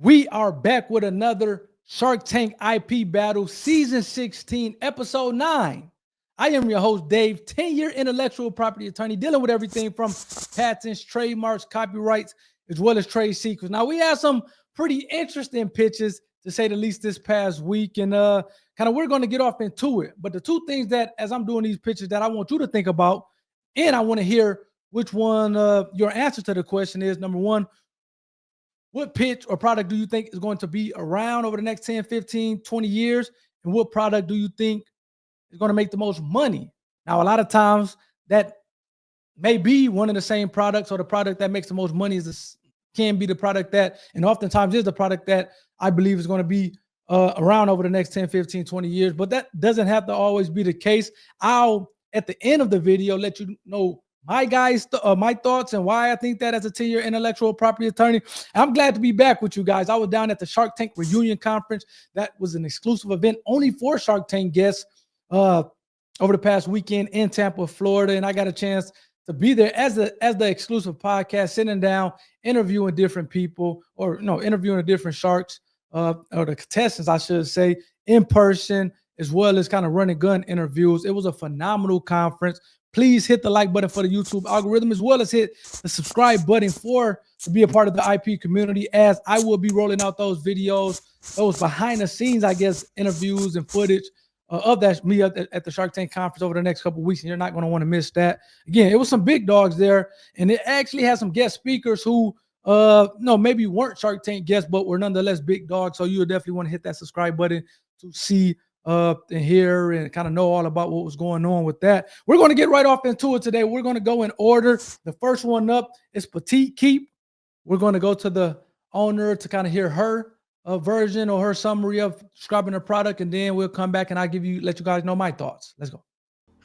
We are back with another Shark Tank IP battle, season 16, episode 9. I am your host, Dave, 10-year intellectual property attorney, dealing with everything from patents, trademarks, copyrights, as well as trade secrets. Now, we had some pretty interesting pitches, to say the least, this past week, and we're going to get off into it. But the two things that, as I'm doing these pitches, that I want you to think about, and I want to hear which one your answer to the question is. Number one, what pitch or product do you think is going to be around over the next 10, 15, 20 years? And what product do you think is going to make the most money? Now, a lot of times that may be one of the same products, or the product that makes the most money can be the product that, and oftentimes is the product that I believe is going to be around over the next 10, 15, 20 years. But that doesn't have to always be the case. I'll, at the end of the video, let you know my thoughts and why I think that as a 10-year intellectual property attorney. I'm glad to be back with you guys. I was down at the Shark Tank Reunion Conference. That was an exclusive event only for Shark Tank guests over the past weekend in Tampa, Florida, and I got a chance to be there as the exclusive podcast, sitting down, interviewing different people, interviewing the different sharks, or the contestants, I should say, in person, as well as kind of running gun interviews. It was a phenomenal conference. Please hit the like button for the YouTube algorithm, as well as hit the subscribe button to be a part of the IP community, as I will be rolling out those videos, those behind the scenes, I guess, interviews and footage of that me at the Shark Tank conference over the next couple of weeks, and you're not going to want to miss that. Again, it was some big dogs there, and it actually had some guest speakers who maybe weren't Shark Tank guests, but were nonetheless big dogs. So you would definitely want to hit that subscribe button to see and hear and kind of know all about what was going on with that. We're going to get right off into it today. We're going to go in order. The first one up is Petite Keep. We're going to go to the owner to kind of hear her version or her summary of describing her product, and then we'll come back and let you guys know my thoughts. Let's go.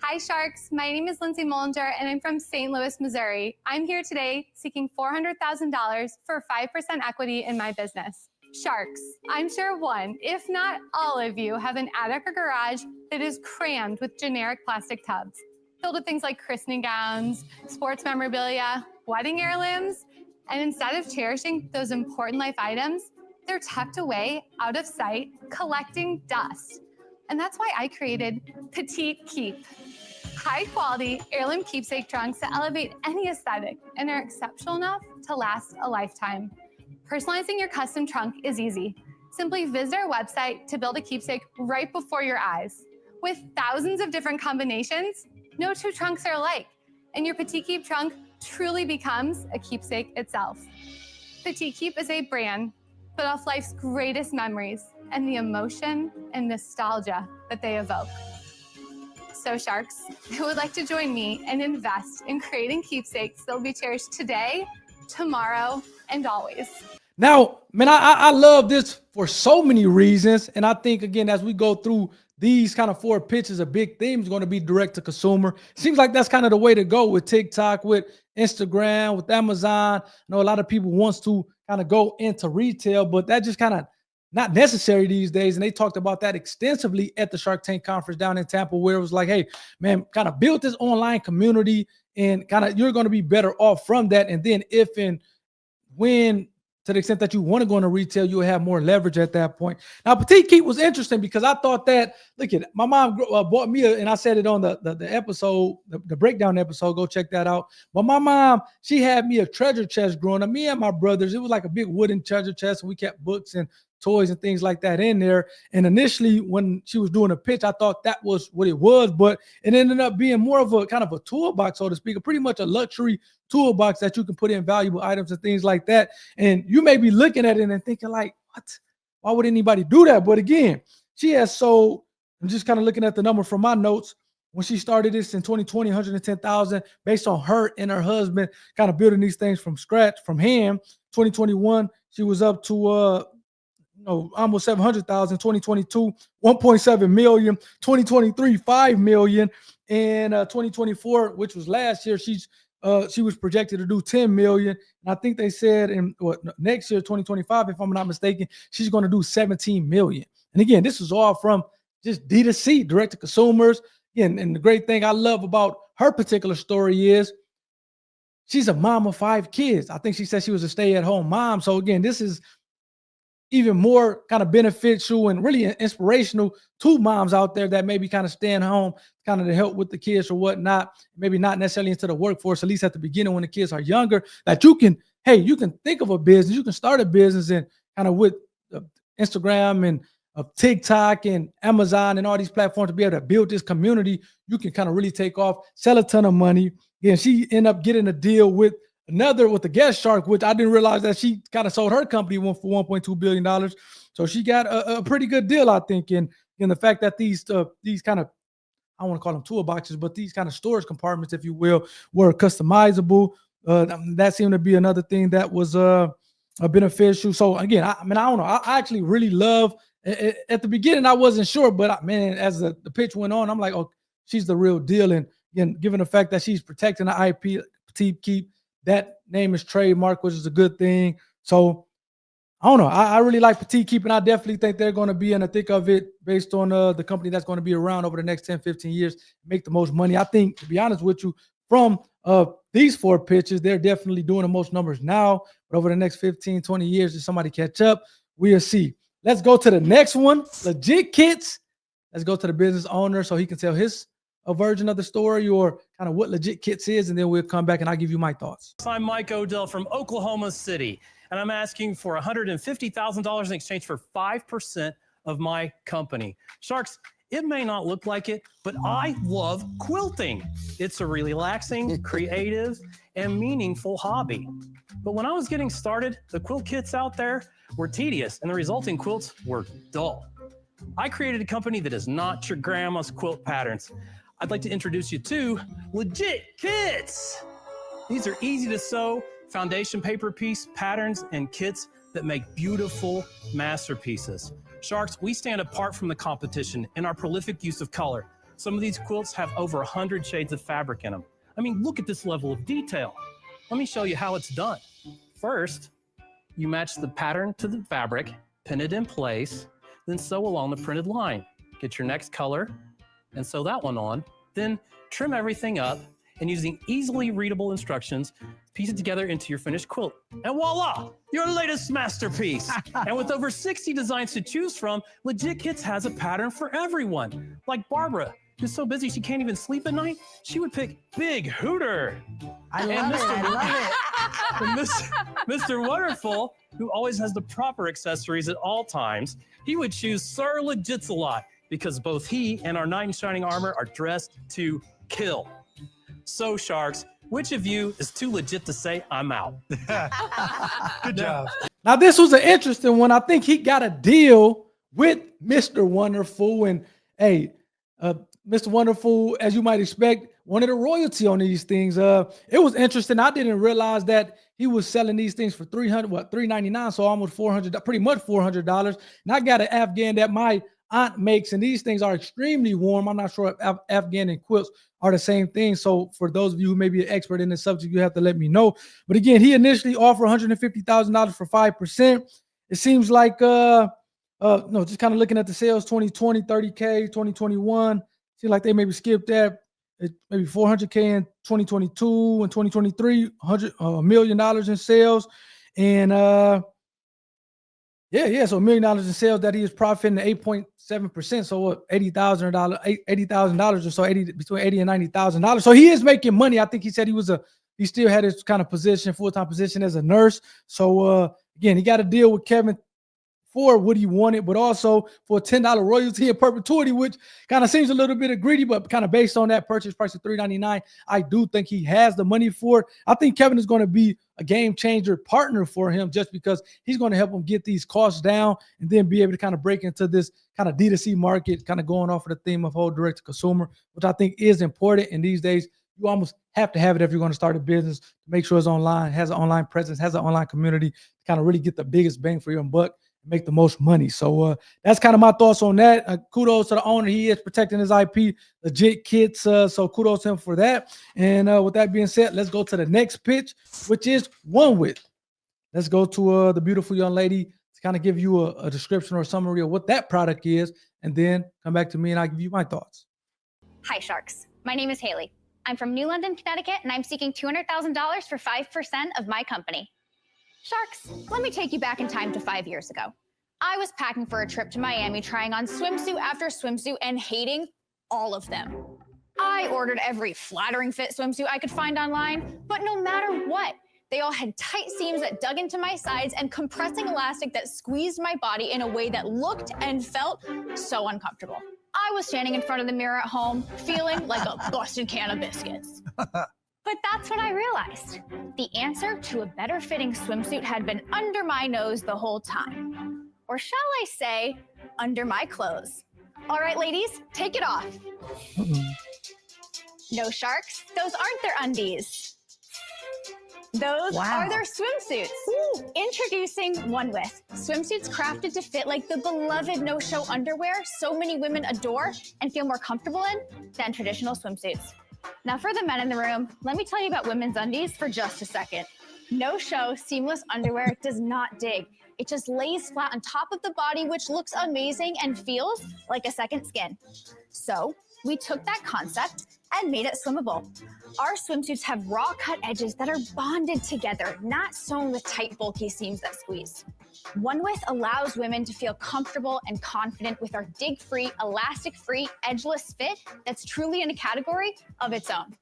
Hi Sharks, my name is Lindsay Mollinger and I'm from St. Louis, Missouri. I'm here today seeking $400,000 for 5% equity in my business. Sharks, I'm sure one, if not all of you, have an attic or garage that is crammed with generic plastic tubs, filled with things like christening gowns, sports memorabilia, wedding heirlooms, and instead of cherishing those important life items, they're tucked away, out of sight, collecting dust. And that's why I created Petite Keep. High-quality heirloom keepsake trunks that elevate any aesthetic and are exceptional enough to last a lifetime. Personalizing your custom trunk is easy. Simply visit our website to build a keepsake right before your eyes. With thousands of different combinations, no two trunks are alike, and your Petite Keep trunk truly becomes a keepsake itself. Petite Keep is a brand built off life's greatest memories and the emotion and nostalgia that they evoke. So Sharks, who would like to join me and invest in creating keepsakes that will be cherished today, tomorrow, and always? Now, man, I love this for so many reasons. And I think, again, as we go through these kind of 4 pitches, a big theme is going to be direct to consumer. Seems like that's kind of the way to go with TikTok, with Instagram, with Amazon. I know a lot of people wants to kind of go into retail, but that just kind of not necessary these days. And they talked about that extensively at the Shark Tank conference down in Tampa, where it was like, hey, man, kind of build this online community and kind of you're going to be better off from that. And then if and when, to the extent that you want to go into retail, you'll have more leverage at that point. Now, Petite Keep was interesting because I thought that, look at it, my mom bought me and I said it on the episode, the breakdown episode, go check that out. But my mom, she had me a treasure chest growing up, me and my brothers. It was like a big wooden treasure chest, and we kept books and toys and things like that in there. And initially, when she was doing a pitch, I thought that was what it was, but it ended up being more of a kind of a toolbox, so to speak, pretty much a luxury toolbox that you can put in valuable items and things like that. And you may be looking at it and thinking like, what? Why would anybody do that? But again, she has sold, I'm just kind of looking at the number from my notes, when she started this in 2020, 110,000, based on her and her husband kind of building these things from scratch, from hand. 2021, she was up to almost 700,000. 2022, 1.7 million. 2023, 5 million. And 2024, which was last year, she was projected to do 10 million. And I think they said next year, 2025, if I'm not mistaken, she's going to do 17 million. And again, this is all from just D2C, direct to consumers. And the great thing I love about her particular story is she's a mom of 5 kids. I think she said she was a stay-at-home mom. So again, this is even more kind of beneficial and really inspirational to moms out there that maybe kind of staying home, kind of to help with the kids or whatnot, maybe not necessarily into the workforce, at least at the beginning when the kids are younger, that you can think of a business, you can start a business and kind of with Instagram and TikTok and Amazon and all these platforms to be able to build this community. You can kind of really take off, sell a ton of money. And she ended up getting a deal with the Guest Shark, which I didn't realize that she kind of sold her company for $1.2 billion. So she got a pretty good deal, I think. And the fact that these kind of, I don't want to call them toolboxes, but these kind of storage compartments, if you will, were customizable. That seemed to be another thing that was beneficial. So again, I don't know. I actually really love. At the beginning, I wasn't sure, but man, as the pitch went on, I'm like, oh, she's the real deal. And again, given the fact that she's protecting the IP, Petite Keep, that name is trademark, which is a good thing. So I don't know. I really like Petite Keep, and I definitely think they're going to be in the thick of it based on the company that's going to be around over the next 10, 15 years, make the most money. I think, to be honest with you, from these 4 pitches, they're definitely doing the most numbers now. But over the next 15, 20 years, if somebody catch up, we'll see. Let's go to the next one, Legit Kits. Let's go to the business owner so he can tell his version of the story or kind of what Legit Kits is, and then we'll come back and I'll give you my thoughts. I'm Mike Odell from Oklahoma City, and I'm asking for $150,000 in exchange for 5% of my company. Sharks, it may not look like it, but I love quilting. It's a relaxing, creative, and meaningful hobby. But when I was getting started, the quilt kits out there were tedious, and the resulting quilts were dull. I created a company that is not your grandma's quilt patterns. I'd like to introduce you to Legit Kits. These are easy to sew foundation paper piece patterns and kits that make beautiful masterpieces. Sharks, we stand apart from the competition in our prolific use of color. Some of these quilts have over 100 shades of fabric in them. I mean, look at this level of detail. Let me show you how it's done. First, you match the pattern to the fabric, pin it in place, then sew along the printed line. Get your next color and sew that one on, then trim everything up, and using easily readable instructions, piece it together into your finished quilt. And voila, your latest masterpiece. And with over 60 designs to choose from, Legit Kits has a pattern for everyone. Like Barbara, who's so busy she can't even sleep at night, she would pick Big Hooter. I love it. Mr. Wonderful, who always has the proper accessories at all times, he would choose Sir Legit-a-Lot because both he and our knight in shining armor are dressed to kill. So, Sharks, which of you is too legit to say I'm out? Good job. Now, this was an interesting one. I think he got a deal with Mr. Wonderful. And, hey, Mr. Wonderful, as you might expect, wanted a royalty on these things. It was interesting. I didn't realize that he was selling these things for $399, so almost $400, pretty much $400. And I got an Afghan that my aunt makes, and these things are extremely warm. I'm not sure if Afghan and quilts are the same thing. So for those of you who may be an expert in this subject, you have to let me know. But again, he initially offered $150,000 for 5%. It seems like, just kind of looking at the sales, 2020, 30K, 2021. Seems like they maybe skipped that. Maybe 400K in 2022 and 2023, $100 million in sales. And so $1 million in sales that he is profiting 8.7%. So what, $80,000 or so, between $80,000 and $90,000. So he is making money. I think he said he still had his kind of position, full-time position as a nurse. So again, he got a deal with Kevin for what he wanted, but also for a $10 royalty in perpetuity, which kind of seems a little bit greedy, but kind of based on that purchase price of $399, I do think he has the money for it. I think Kevin is going to be a game changer partner for him just because he's going to help him get these costs down and then be able to kind of break into this kind of D2C market, kind of going off of the theme of whole direct to consumer, which I think is important. And these days, you almost have to have it if you're going to start a business to make sure it's online, has an online presence, has an online community to kind of really get the biggest bang for your buck, make the most money. So that's kind of my thoughts on that. Kudos to the owner. He is protecting his IP, Legit Kits. So kudos to him for that. And with that being said, let's go to the next pitch, which is One With. Let's go to the beautiful young lady to kind of give you a description or a summary of what that product is, and then come back to me and I'll give you my thoughts. Hi, Sharks. My name is Haley. I'm from New London, Connecticut, and I'm seeking $200,000 for 5% of my company. Sharks, let me take you back in time to 5 years ago. I was packing for a trip to Miami, trying on swimsuit after swimsuit and hating all of them. I ordered every flattering fit swimsuit I could find online, but no matter what, they all had tight seams that dug into my sides and compressing elastic that squeezed my body in a way that looked and felt so uncomfortable. I was standing in front of the mirror at home, feeling like a busted can of biscuits. But that's when I realized the answer to a better fitting swimsuit had been under my nose the whole time. Or shall I say, under my clothes. All right, ladies, take it off. No, sharks, those aren't their undies. Those are their swimsuits. Introducing One With, swimsuits crafted to fit like the beloved no-show underwear so many women adore and feel more comfortable in than traditional swimsuits. Now for the men in the room, let me tell you about women's undies for just a second. No-show seamless underwear does not dig. It just lays flat on top of the body, which looks amazing and feels like a second skin. So we took that concept and made it swimmable. Our swimsuits have raw cut edges that are bonded together, not sewn with tight, bulky seams that squeeze. One With allows women to feel comfortable and confident with our dig-free, elastic-free, edgeless fit that's truly in a category of its own.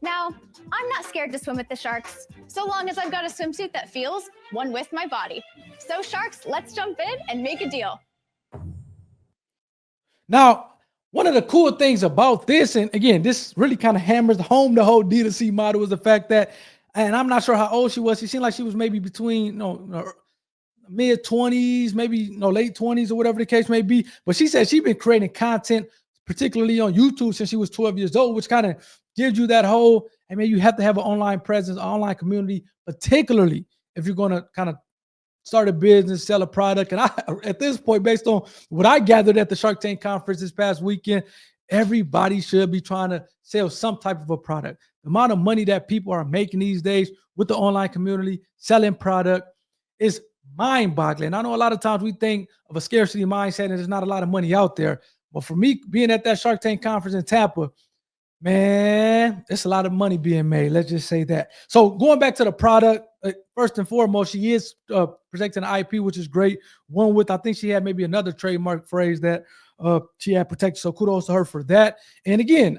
Now, I'm not scared to swim with the sharks, so long as I've got a swimsuit that feels one with my body. So sharks, let's jump in and make a deal. Now, one of the cool things about this, and again, this really kind of hammers home the whole D2C model, is the fact that, and I'm not sure how old she was. She seemed like she was maybe between mid 20s, maybe late 20s or whatever the case may be. But she said she's been creating content, particularly on YouTube, since she was 12 years old, which kind of gives you that whole, I mean, you have to have an online presence, online community, particularly if you're going to kind of start a business, sell a product. And at this point, based on what I gathered at the Shark Tank conference this past weekend, everybody should be trying to sell some type of a product. The amount of money that people are making these days with the online community, selling product, is mind-boggling. I know a lot of times we think of a scarcity mindset and there's not a lot of money out there. But for me, being at that Shark Tank conference in Tampa, man, there's a lot of money being made. Let's just say that. So going back to the product, first and foremost, she is protecting the IP, which is great. One With, I think she had maybe another trademark phrase that she had protected. So kudos to her for that. And again,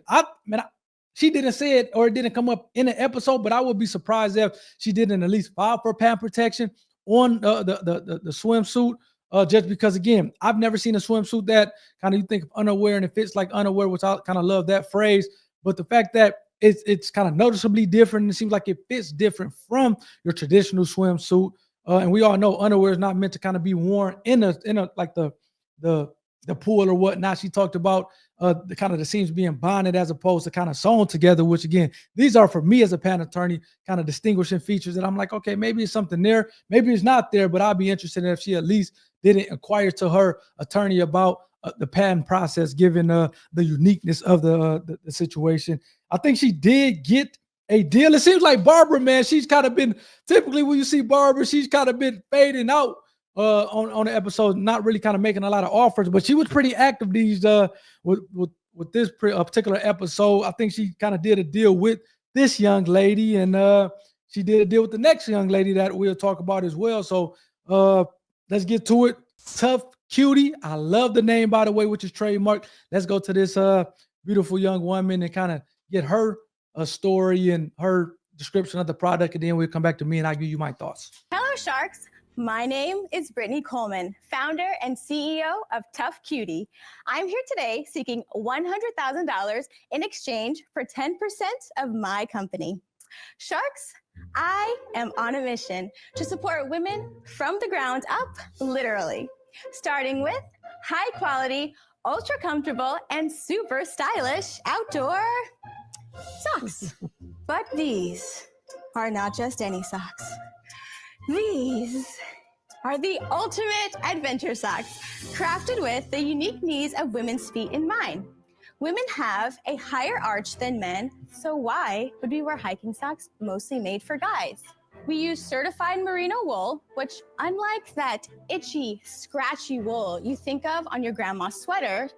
she didn't say it or it didn't come up in an episode, but I would be surprised if she didn't at least file for patent protection on the swimsuit. Just because, again, I've never seen a swimsuit that kind of you think of underwear and it fits like underwear, which I kind of love that phrase. But the fact that it's kind of noticeably different, and it seems like it fits different from your traditional swimsuit. And we all know underwear is not meant to kind of be worn in a like the pool or whatnot. She talked about the kind of the seams being bonded as opposed to kind of sewn together, which again, these are for me as a patent attorney kind of distinguishing features that I'm like, okay, maybe it's something there, maybe it's not there, but I'll be interested in if she at least didn't inquire to her attorney about the patent process, given the uniqueness of the situation. I think she did get a deal. It seems like Barbara, man, she's kind of been, typically when you see Barbara, she's kind of been fading out on the episode, not really kind of making a lot of offers, but she was pretty active these with this particular episode. I think she kind of did a deal with this young lady, and she did a deal with the next young lady that we'll talk about as well. So let's get to it. Tough Cutie. I love the name, by the way, which is trademarked. Let's go to this beautiful young woman and kind of get her story and her description of the product, and then we'll come back to me and I'll give you my thoughts. Hello, Sharks. My name is Brittany Coleman, founder and CEO of Tough Cutie. I'm here today seeking $100,000 in exchange for 10% of my company. Sharks, I am on a mission to support women from the ground up, literally, starting with high quality, ultra comfortable, and super stylish outdoor socks. But these are not just any socks. These are the ultimate adventure socks, crafted with the unique needs of women's feet in mind. Women have a higher arch than men, so why would we wear hiking socks mostly made for guys? We use certified merino wool, which, unlike that itchy, scratchy wool you think of on your grandma's sweater,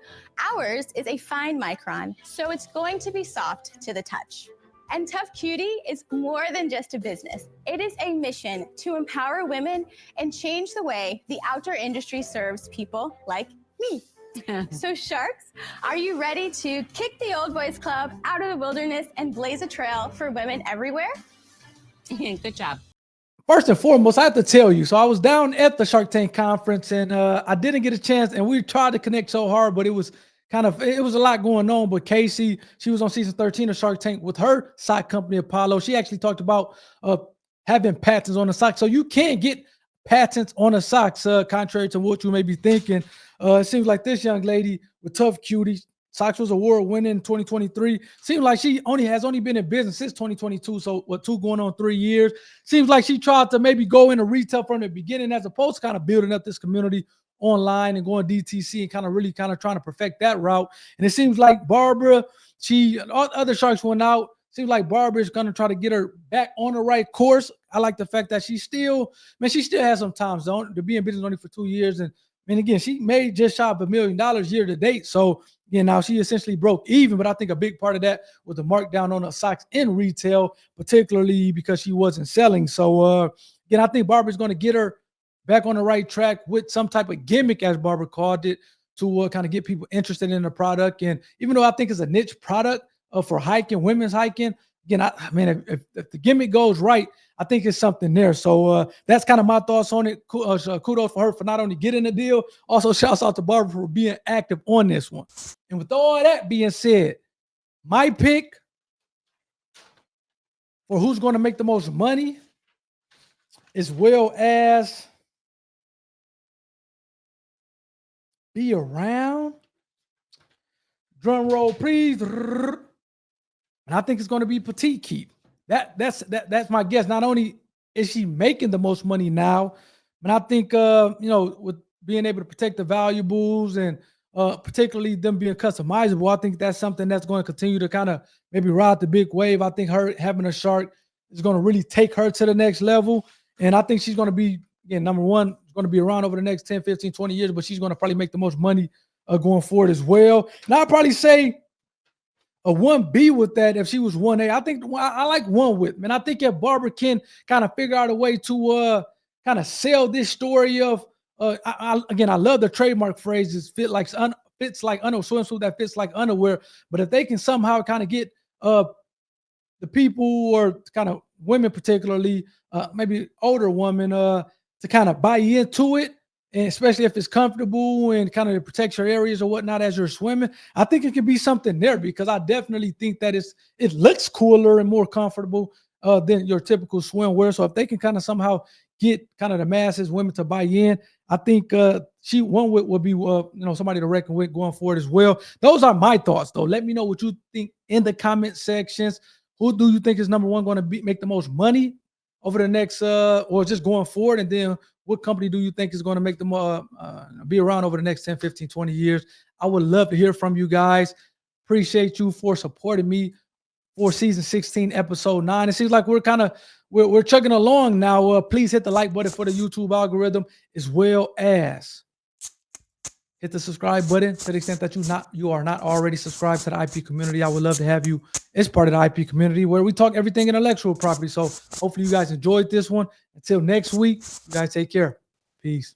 ours is a fine micron, so it's going to be soft to the touch. And Tough Cutie is more than just a business. It is a mission to empower women and change the way the outdoor industry serves people like me. So Sharks, are you ready to kick the old boys club out of the wilderness and blaze a trail for women everywhere? Good job. First and foremost, I have to tell you, so I was down at the Shark Tank conference and I didn't get a chance, and we tried to connect so hard, but it was a lot going on. But Casey, she was on season 13 of Shark Tank with her sock company, Apollo. She actually talked about having patents on the socks. So you can't get patents on the socks, contrary to what you may be thinking. It seems like this young lady with Tough Cutie, Socks was award winning in 2023. Seems like she has only been in business since 2022. So what, 2 going on 3 years. Seems like she tried to maybe go into retail from the beginning as opposed to kind of building up this community online and going DTC and really trying to perfect that route. And it seems like Barbara, other Sharks went out. Seems like Barbara is going to try to get her back on the right course. I like the fact that she still has some time zone to be in business only for 2 years. And again, she made just shy of $1 million year to date. So again, now she essentially broke even, but I think a big part of that was the markdown on the socks in retail, particularly because she wasn't selling. So again, I think Barbara's going to get her back on the right track with some type of gimmick, as Barbara called it, to kind of get people interested in the product. And even though I think it's a niche product for hiking, women's hiking, again, if the gimmick goes right, I think it's something there. So that's kind of my thoughts on it. Kudos for her for not only getting the deal, also shouts out to Barbara for being active on this one. And with all that being said, my pick for who's going to make the most money, as well as be around, drum roll please, and I think it's going to be Petite Keep. That's my guess. Not only is she making the most money now, but I think with being able to protect the valuables and particularly them being customizable, I think that's something that's going to continue to kind of maybe ride the big wave. I think her having a shark is going to really take her to the next level. And I think she's going to be, again, number one, going to be around over the next 10, 15, 20 years, but she's going to probably make the most money going forward as well. And I'd probably say a 1B with that if she was 1A. I think I like 1 with, man. I think if Barbara can kind of figure out a way to kind of sell this story of, I love the trademark phrases, fits like underwear, swimsuit that fits like underwear. But if they can somehow kind of get the people or kind of women, particularly maybe older women, to kind of buy into it, and especially if it's comfortable and kind of protects your areas or whatnot as you're swimming, I think it could be something there, because I definitely think that it looks cooler and more comfortable than your typical swimwear. So if they can kind of somehow get kind of the masses, women to buy in, I think she will be somebody to reckon with going forward as well. Those are my thoughts, though. Let me know what you think in the comment sections. Who do you think is number one going to make the most money over the next or just going forward? And then what company do you think is going to make them be around over the next 10, 15, 20 years? I would love to hear from you guys. Appreciate you for supporting me for season 16, episode 9. It seems like we're chugging along now. Please hit the like button for the YouTube algorithm, as well as hit the subscribe button to the extent that you are not already subscribed to the IP community. I would love to have you as part of the IP community where we talk everything intellectual property. So hopefully you guys enjoyed this one. Until next week, you guys take care. Peace.